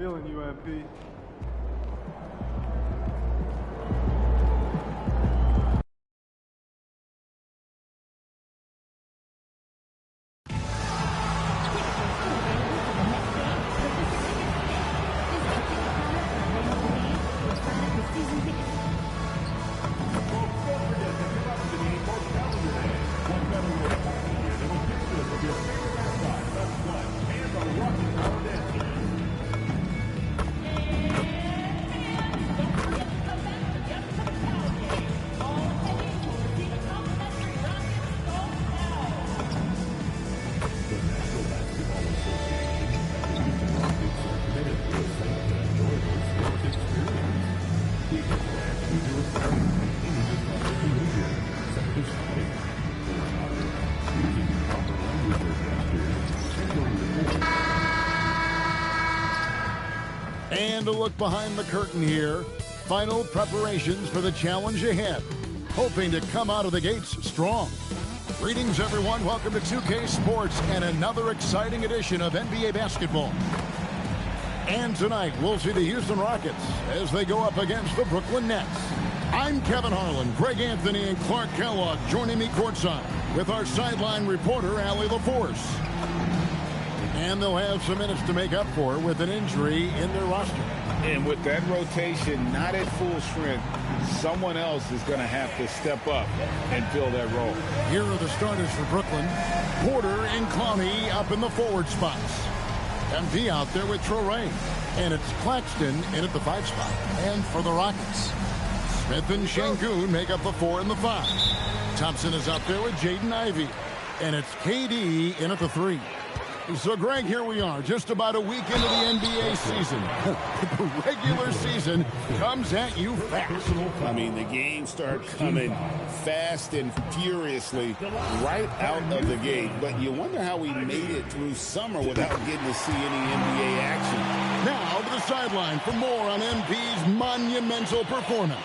feeling you, MP. And a look behind the curtain here. Final preparations for the challenge ahead. Hoping to come out of the gates strong. Greetings, everyone. Welcome to 2K Sports and another exciting edition of NBA basketball. And tonight, we'll see the Houston Rockets as they go up against the Brooklyn Nets. I'm Kevin Harlan, Greg Anthony, and Clark Kellogg joining me courtside with our sideline reporter, Allie LaForce. And they'll have some minutes to make up for with an injury in their roster. And with that rotation not at full strength, someone else is going to have to step up and fill that role. Here are the starters for Brooklyn. Porter and Clowney up in the forward spots. MP out there with Traore. And it's Claxton in at the 5 spot. And for the Rockets, Smith and Şengün make up the 4 and the 5. Thompson is out there with Jaden Ivey. And it's KD in at the 3. So, Greg, here we are, just about a week into the NBA season. The regular season comes at you fast. I mean, the games start coming fast and furiously right out of the gate. But you wonder how we made it through summer without getting to see any NBA action. Now to the sideline for more on MP's monumental performance.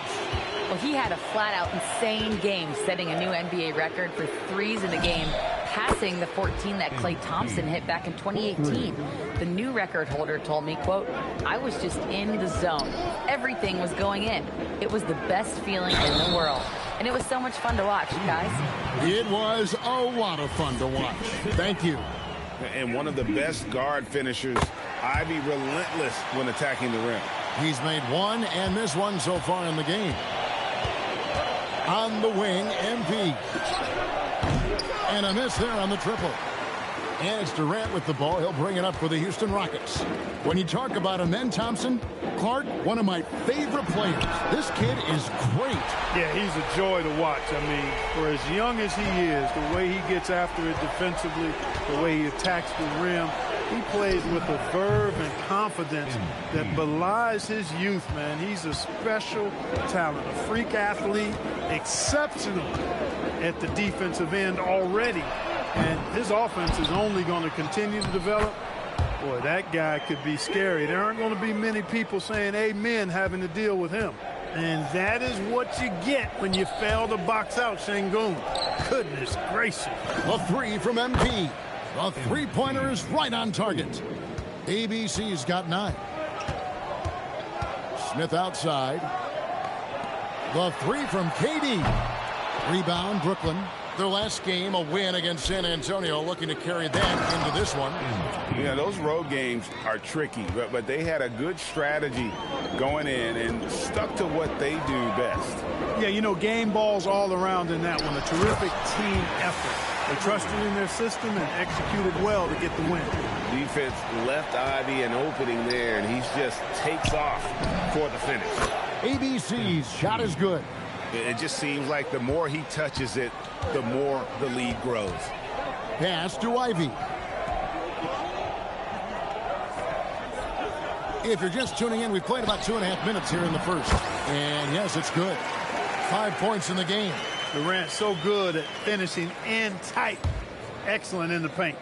Well, he had a flat-out insane game, setting a new NBA record for threes in the game, passing the 14 that Klay Thompson hit back in 2018. The new record holder told me, quote, "I was just in the zone. Everything was going in. It was the best feeling in the world." And it was so much fun to watch, guys. It was a lot of fun to watch. Thank you. And one of the best guard finishers, Ivey, relentless when attacking the rim. He's made one and missed one so far in the game. On the wing, MP. And a miss there on the triple. And it's Durant with the ball. He'll bring it up for the Houston Rockets. When you talk about Amen Thompson, Clark, one of my favorite players. This kid is great. Yeah, he's a joy to watch. I mean, for as young as he is, the way he gets after it defensively, the way he attacks the rim, he plays with a verve and confidence that belies his youth, man. He's a special talent, a freak athlete, exceptional at the defensive end already. And his offense is only going to continue to develop. Boy, that guy could be scary. There aren't going to be many people saying amen having to deal with him. And that is what you get when you fail to box out Şengün. Goodness gracious. A 3 from MP. The three-pointer is right on target. ABC's got 9. Smith outside. The 3 from KD. Rebound, Brooklyn. Their last game, a win against San Antonio, looking to carry that into this one. Yeah, those road games are tricky, but they had a good strategy going in and stuck to what they do best. Yeah, you know, game balls all around in that one. A terrific team effort. They trusted in their system and executed well to get the win. Defense left Ivey an opening there, and he just takes off for the finish. ABC's shot is good. It just seems like the more he touches it, the more the lead grows. Pass to Ivey. If you're just tuning in, we've played about 2.5 minutes here in the first. And yes, it's good. 5 points in the game. Durant so good at finishing in tight. Excellent in the paint.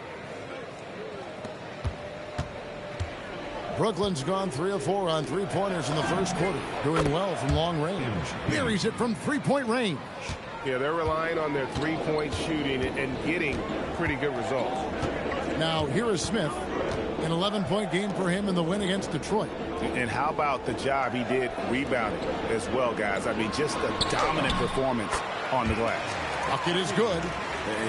Brooklyn's gone 3 of 4 on three-pointers in the first quarter. Doing well from long range. Buries it from three-point range. Yeah, they're relying on their three-point shooting and getting pretty good results. Now, here is Smith. An 11-point game for him in the win against Detroit. And how about the job he did rebounding as well, guys? I mean, just a dominant performance on the glass. Bucket is good.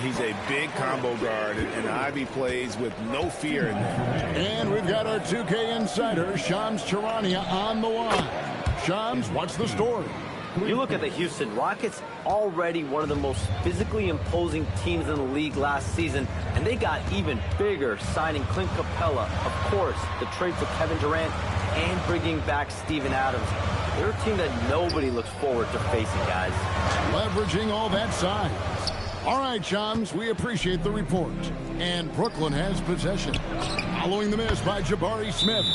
He's a big combo guard, and Ivy plays with no fear in there. And we've got our 2K insider, Shams Charania, on the line. Shams, what's the story? You look at the Houston Rockets, already one of the most physically imposing teams in the league last season, and they got even bigger, signing Clint Capella, of course, the trade for Kevin Durant, and bringing back Steven Adams. They're a team that nobody looks forward to facing, guys. Leveraging all that size. All right, Shams, we appreciate the report. And Brooklyn has possession. Following the miss by Jabari Smith.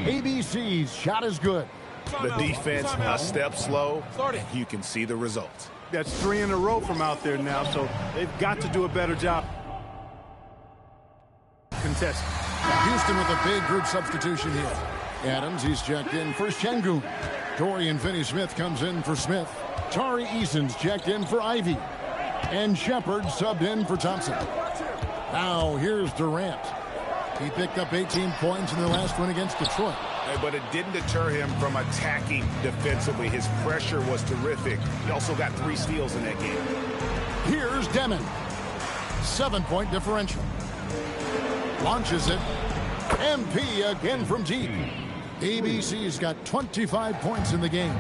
ABC's shot is good. The defense a step slow. You can see the results. That's 3 in a row from out there now, so they've got to do a better job contesting. Houston with a big group substitution here. Adams, he's checked in for Şengün. Dorian Finney-Smith comes in for Smith. Tari Eason's checked in for Ivy. And Shepard subbed in for Thompson. Now here's Durant. He picked up 18 points in the last win against Detroit. But it didn't deter him from attacking defensively. His pressure was terrific. He also got 3 steals in that game. Here's Demon. 7-point differential. Launches it. MP again from deep. ABC's got 25 points in the game.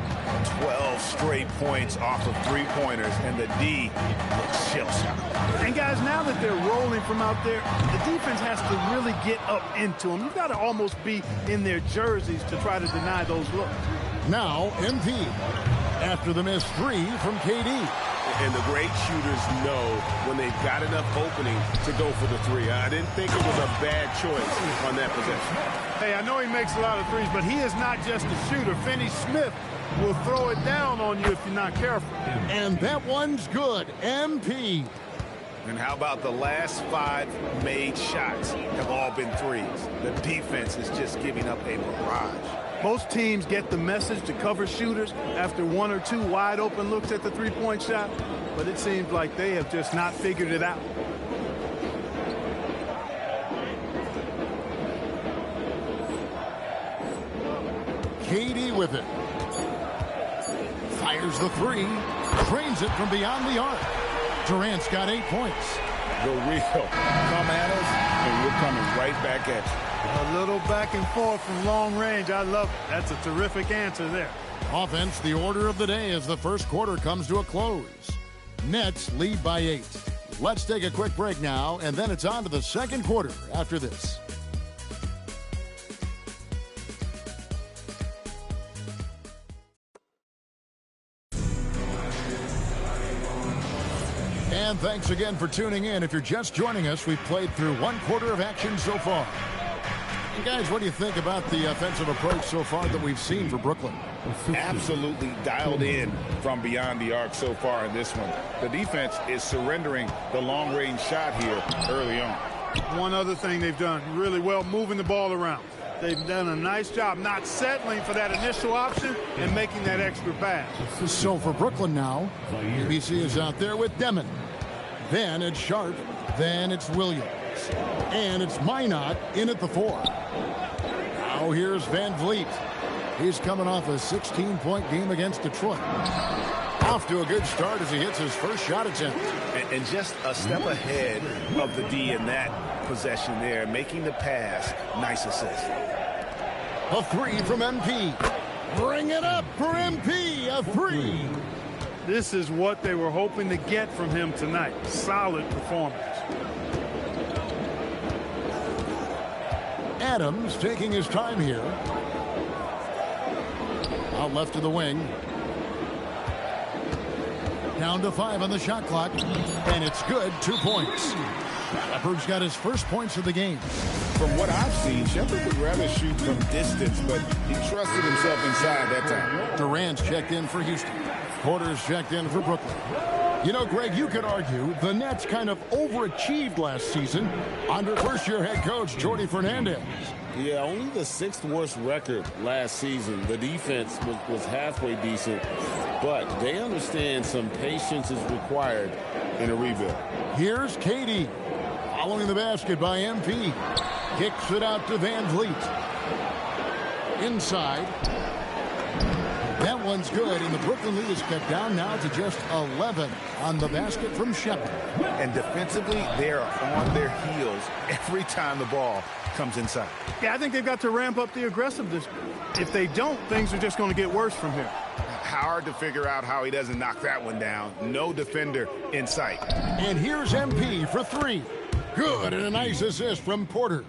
12 straight points off of 3-pointers, and the D looks shell-shocked. And guys, now that they're rolling from out there, the defense has to really get up into them. You've got to almost be in their jerseys to try to deny those looks. Now MP. After the missed 3 from KD. And the great shooters know when they've got enough opening to go for the 3. I didn't think it was a bad choice on that possession. Hey, I know he makes a lot of threes, but he is not just a shooter. Finney-Smith will throw it down on you if you're not careful. And that one's good. MP. And how about the last 5 made shots have all been threes? The defense is just giving up a barrage. Most teams get the message to cover shooters after 1 or 2 wide open looks at the 3-point shot, but it seems like they have just not figured it out. KD with it. Fires the 3. Drains it from beyond the arc. Durant's got 8 points. The real come at us, and we're coming right back at you. A little back and forth from long range. I love it. That's a terrific answer there. Offense, the order of the day as the first quarter comes to a close. Nets lead by 8. Let's take a quick break now, and then it's on to the second quarter after this. And thanks again for tuning in. If you're just joining us, we've played through 1 quarter of action so far. And guys, what do you think about the offensive approach so far that we've seen for Brooklyn? Absolutely dialed in from beyond the arc so far in this one. The defense is surrendering the long-range shot here early on. One other thing they've done really well, moving the ball around. They've done a nice job not settling for that initial option and making that extra pass. So for Brooklyn now, ABC is out there with Demon. Then it's Sharp. Then it's Williams. And it's Minot in at the 4. Now here's Van Vliet. He's coming off a 16-point game against Detroit. Off to a good start as he hits his first shot attempt. And just a step ahead of the D in that possession there, making the pass. Nice assist. A 3 from MP. Bring it up for MP. A 3. This is what they were hoping to get from him tonight. Solid performance. Adams taking his time here. Out left to the wing. Down to 5 on the shot clock. And it's good. 2 points. Shepard's got his first points of the game. From what I've seen, Shepard would rather shoot from distance, but he trusted himself inside that time. Durant's checked in for Houston. Porter's checked in for Brooklyn. You know, Greg, you could argue the Nets kind of overachieved last season under first-year head coach Jordi Fernandez. Yeah, only the 6th worst record last season. The defense was halfway decent, but they understand some patience is required in a rebuild. Here's KD. Following the basket by MP. Kicks it out to Van Vliet. Inside. That one's good, and the Brooklyn lead is cut down now to just 11 on the basket from Shepard. And defensively, they're on their heels every time the ball comes inside. Yeah, I think they've got to ramp up the aggressiveness. If they don't, things are just going to get worse from here. Hard to figure out how he doesn't knock that one down. No defender in sight. And here's MP for three. Good, and a nice assist from Porter.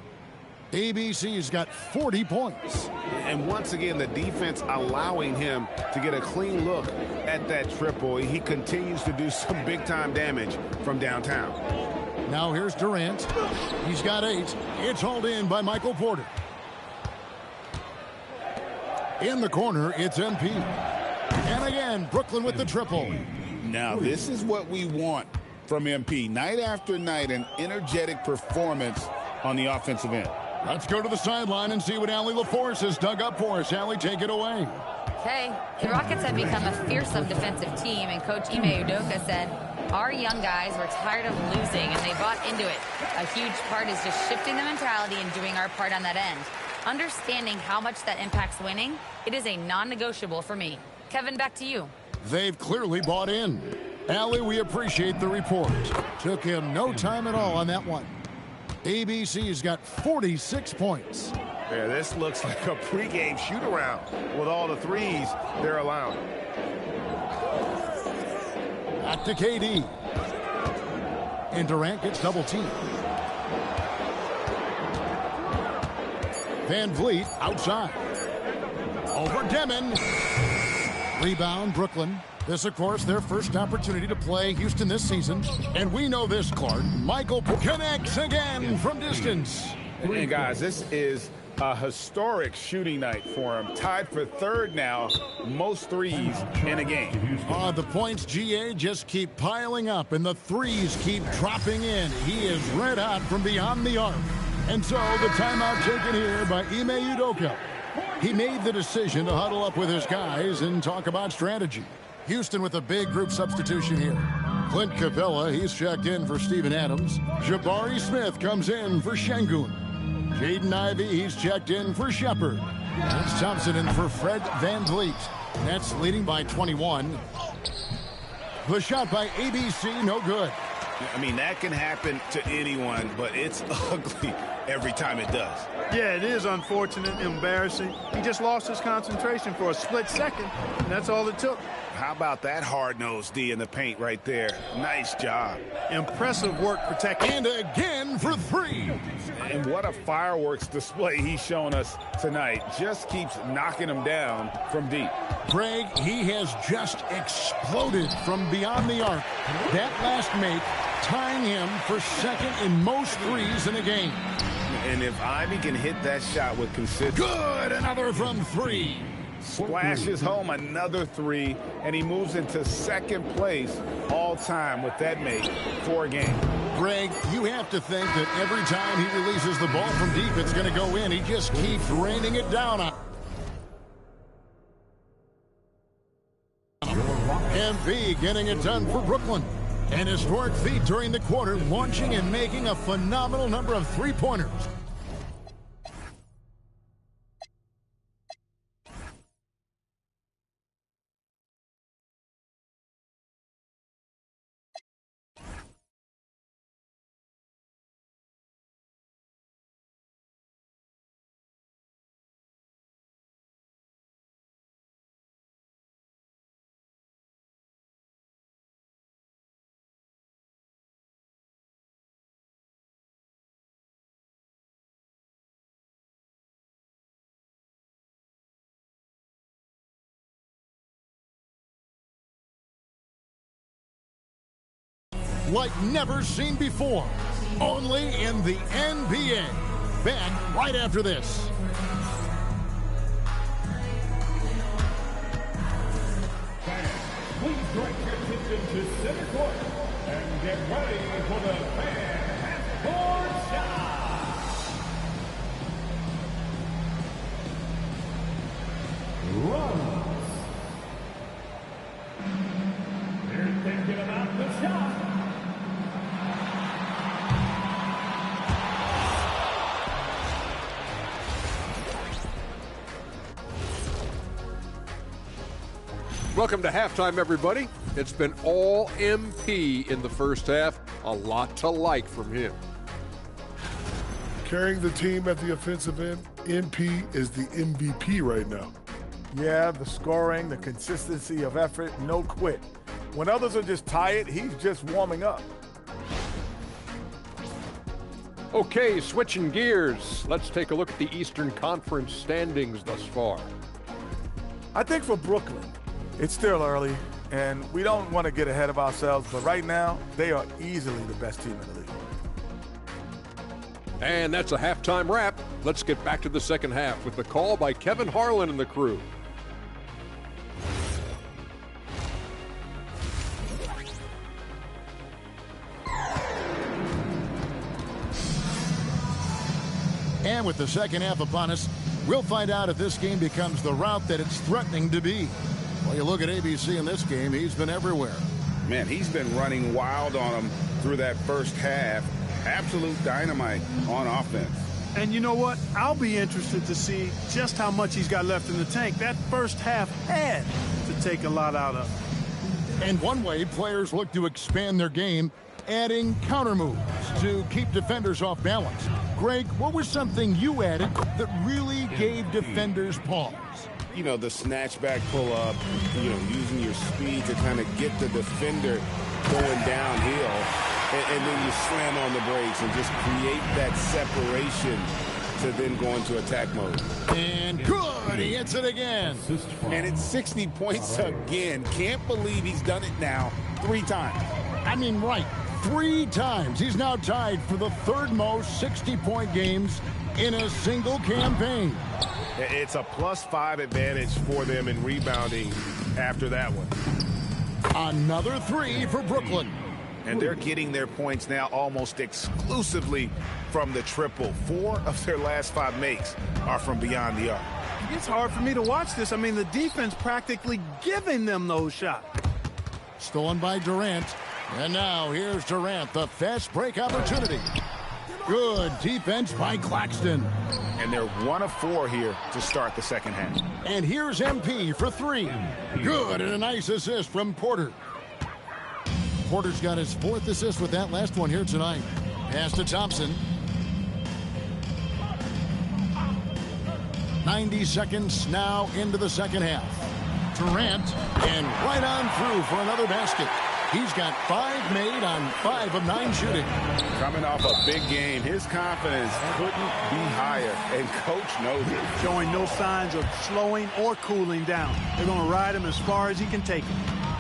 ABC's got 40 points. And once again, the defense allowing him to get a clean look at that triple. He continues to do some big-time damage from downtown. Now here's Durant. He's got 8. It's hauled in by Michael Porter. In the corner, it's MP. And again, Brooklyn with the triple. Now, this is what we want from MP. Night after night, an energetic performance on the offensive end. Let's go to the sideline and see what Allie LaForce has dug up for us. Allie, take it away. Okay, the Rockets have become a fearsome defensive team, and Coach Ime Udoka said, our young guys were tired of losing, and they bought into it. A huge part is just shifting the mentality and doing our part on that end. Understanding how much that impacts winning, it is a non-negotiable for me. Kevin, back to you. They've clearly bought in. Allie, we appreciate the report. Took him no time at all on that one. ABC's got 46 points. Yeah, this looks like a pregame shoot-around with all the threes they're allowing. Back to KD. And Durant gets double-teamed. Van Vliet outside. Over Demon. Rebound, Brooklyn. This, of course, their first opportunity to play Houston this season. And we know this, Clark. Michael connects again from distance. And guys, this is a historic shooting night for him. Tied for third now, most threes in a game. The points, GA, just keep piling up, and the threes keep dropping in. He is red hot from beyond the arc. And so the timeout taken here by Ime Udoka. He made the decision to huddle up with his guys and talk about strategy. Houston with a big group substitution here. Clint Capella, he's checked in for Steven Adams. Jabari Smith comes in for Şengün. Jaden Ivey, he's checked in for Shepard. It's Thompson in for Fred Van Vliet. Nets leading by 21. The shot by ABC, no good. I mean, that can happen to anyone, but it's ugly every time it does. Yeah, it is unfortunate, embarrassing. He just lost his concentration for a split second, and that's all it took. How about that hard-nosed D in the paint right there? Nice job. Impressive work protecting. And again for three. And what a fireworks display he's shown us tonight. Just keeps knocking him down from deep. Greg, he has just exploded from beyond the arc. That last make tying him for second in most threes in a game. And if Ivy can hit that shot with consistency. Good, another from three. Splashes home another three, and he moves into second place all time with that make for a game. Greg, you have to think that every time he releases the ball from deep, it's going to go in. He just keeps raining it down on MV getting it done for Brooklyn. An historic feat during the quarter, launching and making a phenomenal number of three-pointers. Like never seen before, only in the NBA. Back right after this. Please direct your attention to center court and get ready for the fan half-court shot. Run. They're thinking about the shot. Welcome to halftime, everybody. It's been all MP in the first half. A lot to like from him. Carrying the team at the offensive end, MP is the MVP right now. Yeah, the scoring, the consistency of effort, no quit. When others are just tired, he's just warming up. Okay, switching gears. Let's take a look at the Eastern Conference standings thus far. I think for Brooklyn, it's still early, and we don't want to get ahead of ourselves, but right now, they are easily the best team in the league. And that's a halftime wrap. Let's get back to the second half with the call by Kevin Harlan and the crew. And with the second half upon us, we'll find out if this game becomes the route that it's threatening to be. Well, you look at ABC in this game, he's been everywhere. Man, he's been running wild on them through that first half. Absolute dynamite on offense. And you know what? I'll be interested to see just how much he's got left in the tank. That first half had to take a lot out of. And one way players look to expand their game, adding counter moves to keep defenders off balance. Greg, what was something you added that really gave defenders pause? You know, the snatchback pull-up, you know, using your speed to kind of get the defender going downhill, and then you slam on the brakes and just create that separation to then go into attack mode. And good, he hits it again. And it's 60 points again. Can't believe he's done it now 3 times. I mean, right, 3 times. He's now tied for the third most 60-point games in a single campaign. It's a +5 advantage for them in rebounding after that one. Another 3 for Brooklyn. And they're getting their points now almost exclusively from the triple. 4 of their last 5 makes are from beyond the arc. It's hard for me to watch this. I mean, the defense practically giving them those shots. Stolen by Durant. And now here's Durant, the fast break opportunity. Good defense by Claxton. And they're 1 of 4 here to start the second half. And here's MP for 3. Good, and a nice assist from Porter. Porter's got his 4th assist with that last one here tonight. Pass to Thompson. 90 seconds now into the second half. Durant, and right on through for another basket. He's got 5 made on 5 of 9 shooting. Coming off a big game, his confidence couldn't be higher, and coach knows it. Showing no signs of slowing or cooling down. They're going to ride him as far as he can take him.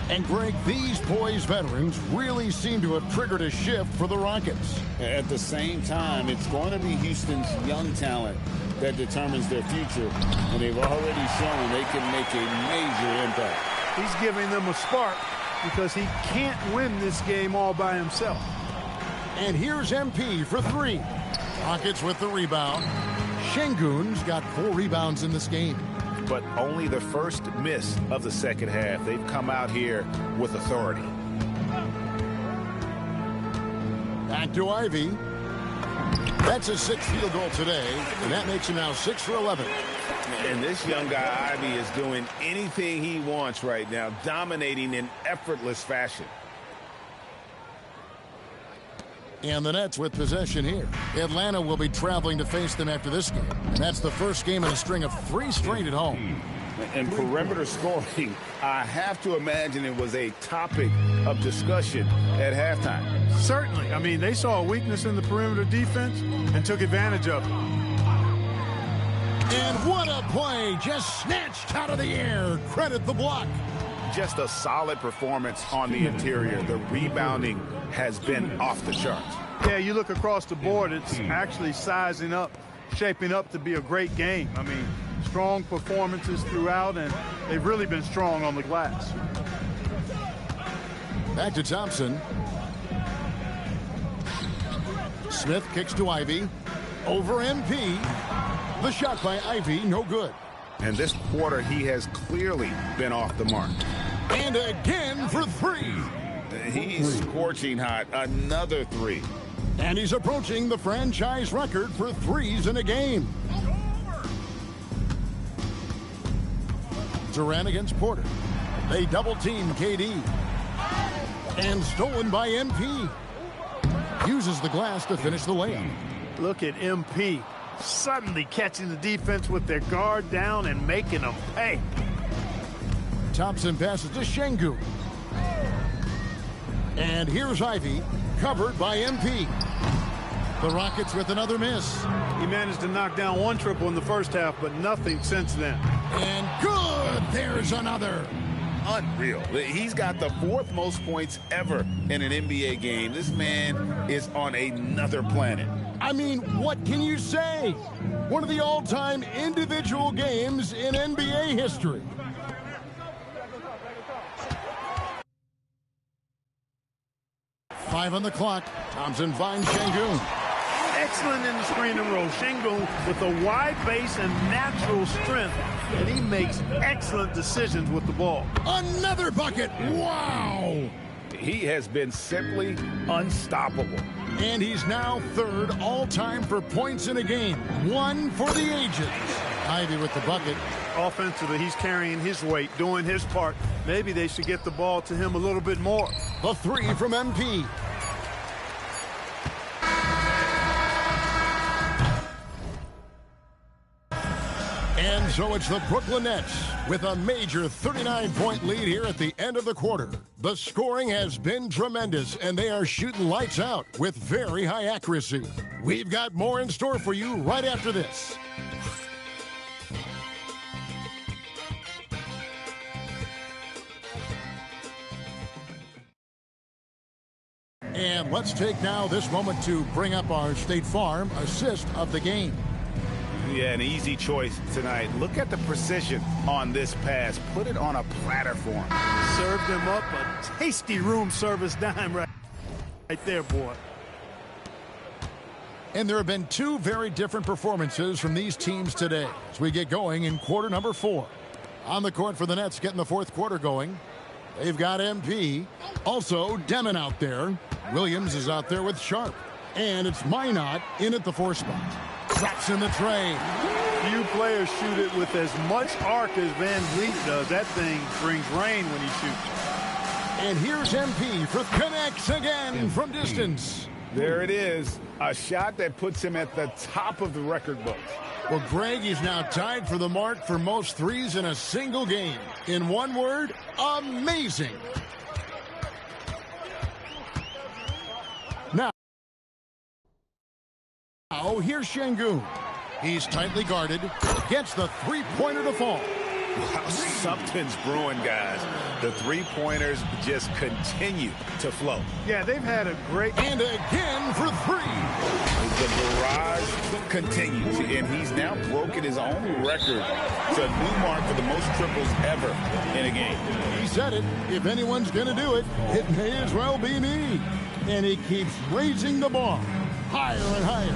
And Greg, these boys veterans really seem to have triggered a shift for the Rockets. At the same time, it's going to be Houston's young talent that determines their future, and they've already shown they can make a major impact. He's giving them a spark because he can't win this game all by himself. And here's MP for 3. Rockets with the rebound. Şengün's got 4 rebounds in this game. But only the first miss of the second half. They've come out here with authority. Back to Ivy. That's his 6th field goal today, and that makes him now 6 for 11. And this young guy, Ivy, is doing anything he wants right now, dominating in effortless fashion. And the Nets with possession here. Atlanta will be traveling to face them after this game. And that's the first game in a string of 3 straight at home. And perimeter scoring, I have to imagine it was a topic of discussion at halftime. Certainly. I mean, they saw a weakness in the perimeter defense and took advantage of it. And what a play, just snatched out of the air. Credit the block. Just a solid performance on the interior. The rebounding has been off the charts. Yeah, you look across the board, it's actually sizing up, shaping up to be a great game. I mean, strong performances throughout, and they've really been strong on the glass. Back to Thompson. Smith kicks to Ivy. Over MP. The shot by Ivy, no good. And this quarter, he has clearly been off the mark. And again for 3. He's scorching hot. Another 3. And he's approaching the franchise record for 3s in a game. Durant against Porter. They double-team KD. And stolen by MP. Uses the glass to finish the layup. Look at MP suddenly catching the defense with their guard down and making them pay. Thompson passes to Şengün. And here's Ivey, covered by MP. The Rockets with another miss. He managed to knock down one triple in the first half, but nothing since then. And good! There's another. Unreal. He's got the fourth most points ever in an NBA game. This man is on another planet. I mean, what can you say? One of the all-time individual games in NBA history. Five on the clock. Thompson finds Şengün. Excellent in the screen and roll. Şengün with a wide base and natural strength, and he makes excellent decisions with the ball. Another bucket. Wow! He has been simply unstoppable. And he's now third all-time for points in a game. One for the ages. Ivey with the bucket. Offensively, he's carrying his weight, doing his part. Maybe they should get the ball to him a little bit more. The three from MP. And so it's the Brooklyn Nets with a major 39-point lead here at the end of the quarter. The scoring has been tremendous, and they are shooting lights out with very high accuracy. We've got more in store for you right after this. And let's take now this moment to bring up our State Farm assist of the game. Yeah, an easy choice tonight. Look at the precision on this pass. Put it on a platter for him. Served him up a tasty room service dime right there, boy. And there have been two very different performances from these teams today as we get going in quarter number 4. On the court for the Nets, getting the fourth quarter going. They've got MP. Also, Demon out there. Williams is out there with Sharp. And it's Minot in at the 4 spot. Drops in the tray. Few players shoot it with as much arc as Van Vliet does. That thing brings rain when he shoots. And here's MP for connects again from distance. There it is. A shot that puts him at the top of the record book. Well, Greg, he's now tied for the mark for most threes in a single game. In one word, amazing. Now, here's Şengün. He's tightly guarded, gets the three-pointer to fall. Wow, something's brewing, guys. The three-pointers just continue to flow. Yeah, they've had a great... And again for 3. The barrage continues, and he's now broken his own record. It's a new mark for the most triples ever in a game. He said it. If anyone's going to do it, it may as well be me. And he keeps raising the bar. Higher and higher.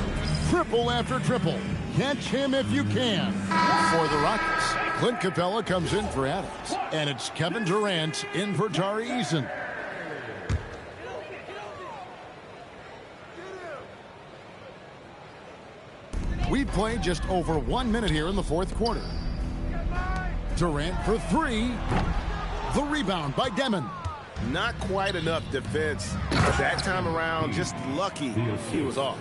Triple after triple. Catch him if you can. For the Rockets, Clint Capella comes in for Adams. And it's Kevin Durant in for Tari Eason. We played just over 1 minute here in the fourth quarter. Durant for 3. The rebound by Demon. Not quite enough defense. That time around, just lucky he was off.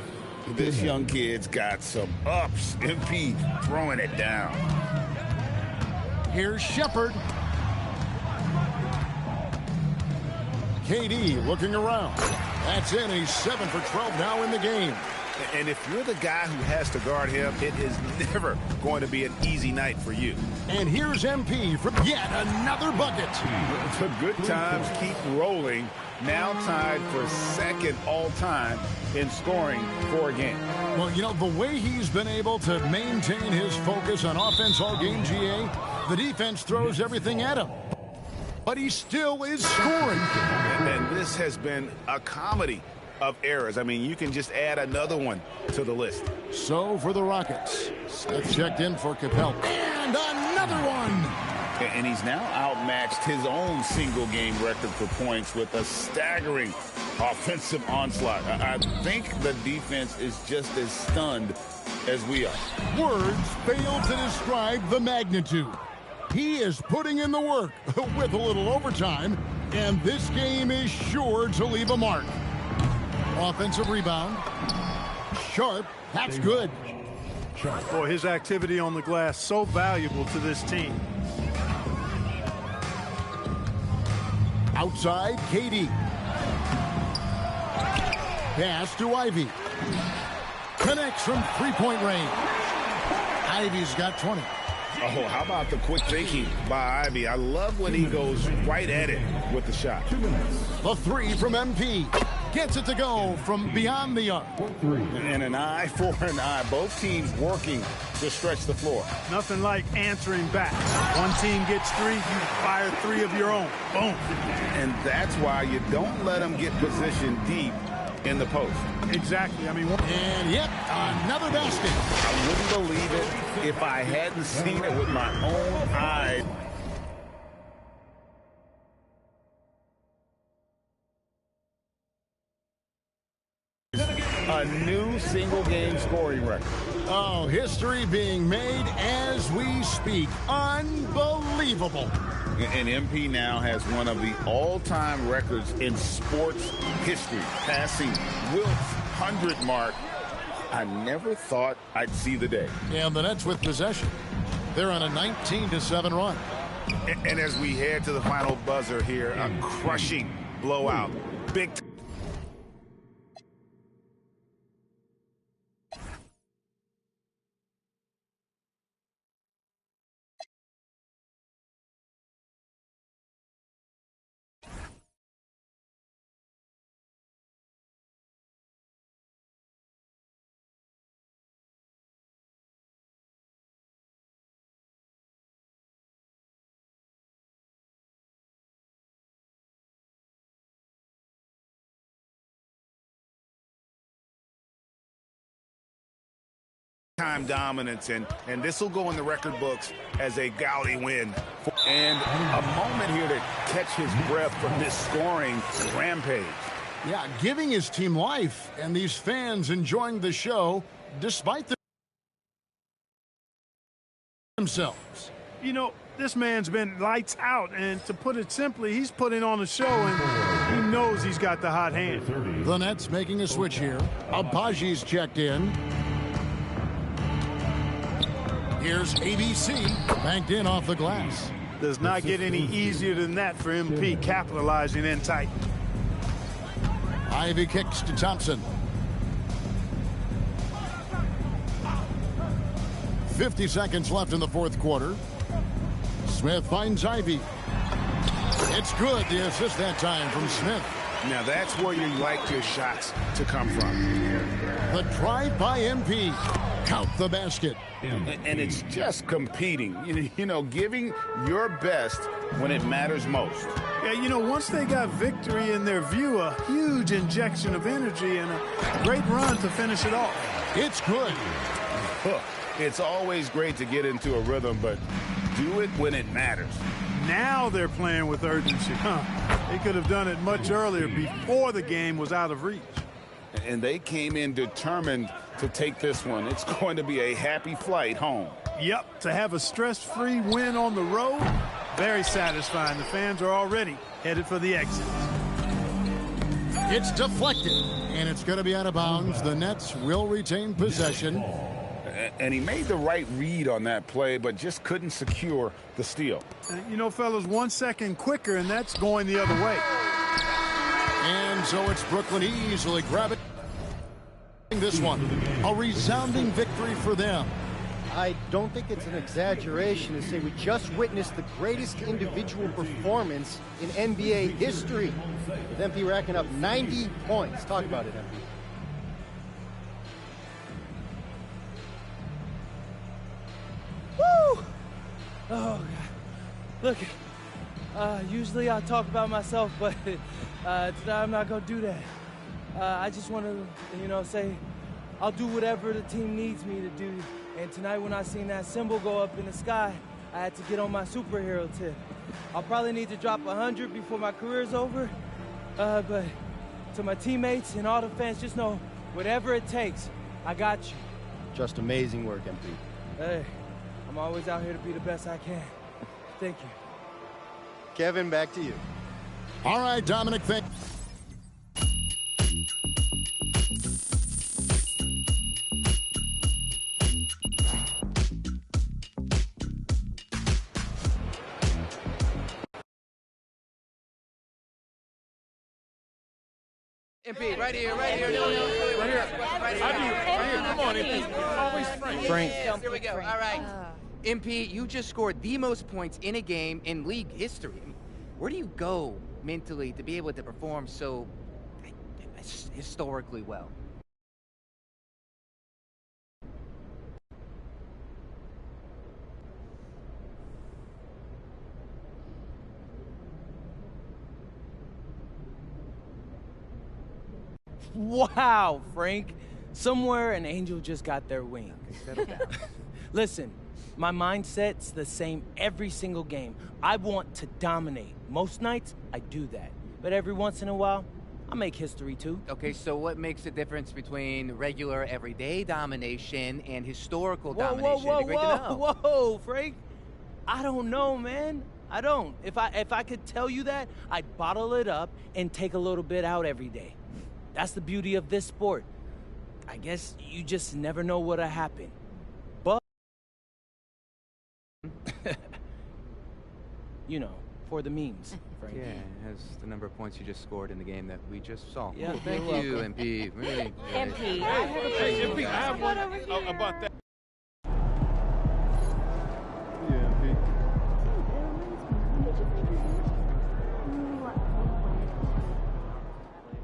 This young kid's got some ups. MP throwing it down. Here's Shepherd. KD looking around. That's in. He's 7 for 12 now in the game. And if you're the guy who has to guard him, it is never going to be an easy night for you. And here's MP for yet another bucket. The good times keep rolling. Now tied for second all-time in scoring for a game. Well, you know, the way he's been able to maintain his focus on offense all game, GA, the defense throws everything at him. But he still is scoring. And this has been a comedy of errors. I mean, you can just add another one to the list. So for the Rockets, Smith checked in for Capella. And another one. And he's now outmatched his own single-game record for points with a staggering offensive onslaught. I think the defense is just as stunned as we are. Words fail to describe the magnitude. He is putting in the work with a little overtime, and this game is sure to leave a mark. Offensive rebound. Sharp, that's good. Boy, his activity on the glass so valuable to this team. Outside, KD. Pass to Ivy. Connects from three-point range. Ivy's got 20. Oh, how about the quick thinking by Ivy? I love when he goes right at it with the shot. The three from MP. Gets it to go from beyond the arc. And an eye for an eye. Both teams working to stretch the floor. Nothing like answering back. One team gets three, you fire three of your own. Boom. And that's why you don't let them get positioned deep in the post. Exactly. I mean, and yep, another basket. I wouldn't believe it if I hadn't seen it with my own eyes. A new single-game scoring record. Oh, history being made as we speak. Unbelievable. And MP now has one of the all-time records in sports history, passing Wilt's 100 mark. I never thought I'd see the day. And the Nets with possession. They're on a 19-7 run. And as we head to the final buzzer here, a crushing blowout. Big time dominance, and this will go in the record books as a gaudy win. And a moment here to catch his breath from this scoring rampage. Yeah, giving his team life, and these fans enjoying the show despite themselves. You know, this man's been lights out, and to put it simply, he's putting on a show, and he knows he's got the hot hand. The Nets making a switch here. Abaji's checked in. Here's ABC, banked in off the glass. Does not get any easier than that for MP, capitalizing in tight. Ivy kicks to Thompson. 50 seconds left in the fourth quarter. Smith finds Ivy. It's good, the assist that time from Smith. Now that's where you like your shots to come from. The drive by MP. Count the basket. And it's just competing, you know, giving your best when it matters most. Yeah, you know, once they got victory in their view, a huge injection of energy and a great run to finish it off. It's good. It's always great to get into a rhythm, but do it when it matters. Now they're playing with urgency. They could have done it much earlier, before the game was out of reach. And they came in determined to take this one. It's going to be a happy flight home. Yep, to have a stress-free win on the road, very satisfying. The fans are already headed for the exit. It's deflected, and it's going to be out of bounds. The Nets will retain possession. And he made the right read on that play, but just couldn't secure the steal. You know, fellas, 1 second quicker, and that's going the other way. And so it's Brooklyn easily grabbing this one. A resounding victory for them. I don't think it's an exaggeration to say we just witnessed the greatest individual performance in NBA history, with MP racking up 90 points. Talk about it, MP. Woo! Oh, God. Look, usually I talk about myself, but today I'm not going to do that. I just want to, you know, say I'll do whatever the team needs me to do. And tonight when I seen that symbol go up in the sky, I had to get on my superhero tip. I'll probably need to drop 100 before my career's over. But to my teammates and all the fans, just know, whatever it takes, I got you. Just amazing work, MP. Hey, I'm always out here to be the best I can. Thank you. Kevin, back to you. All right, Dominic, thank MP, right here. Right here. Come on, MP. Always Frank. Here we go. All right. MP, you just scored the most points in a game in league history. Where do you go mentally to be able to perform so historically well? Wow, Frank. Somewhere an angel just got their wings. Settle down. Listen, my mindset's the same every single game. I want to dominate. Most nights, I do that. But every once in a while, I make history too. Okay, so what makes the difference between regular, everyday domination and historical domination? It'd be great to know. Whoa, Frank. I don't know, man. I don't. If I could tell you that, I'd bottle it up and take a little bit out every day. That's the beauty of this sport. I guess you just never know what'll happen. But, you know, for the memes, Frank. Yeah, as the number of points you just scored in the game that we just saw. Yeah, thank you, MP. Really. MP, I have a question. MP, I have one about that.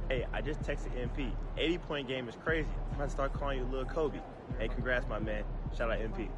Hey, I just texted MP. 80-point game is crazy. I'm about to start calling you Lil Kobe. Hey, congrats, my man. Shout out MP.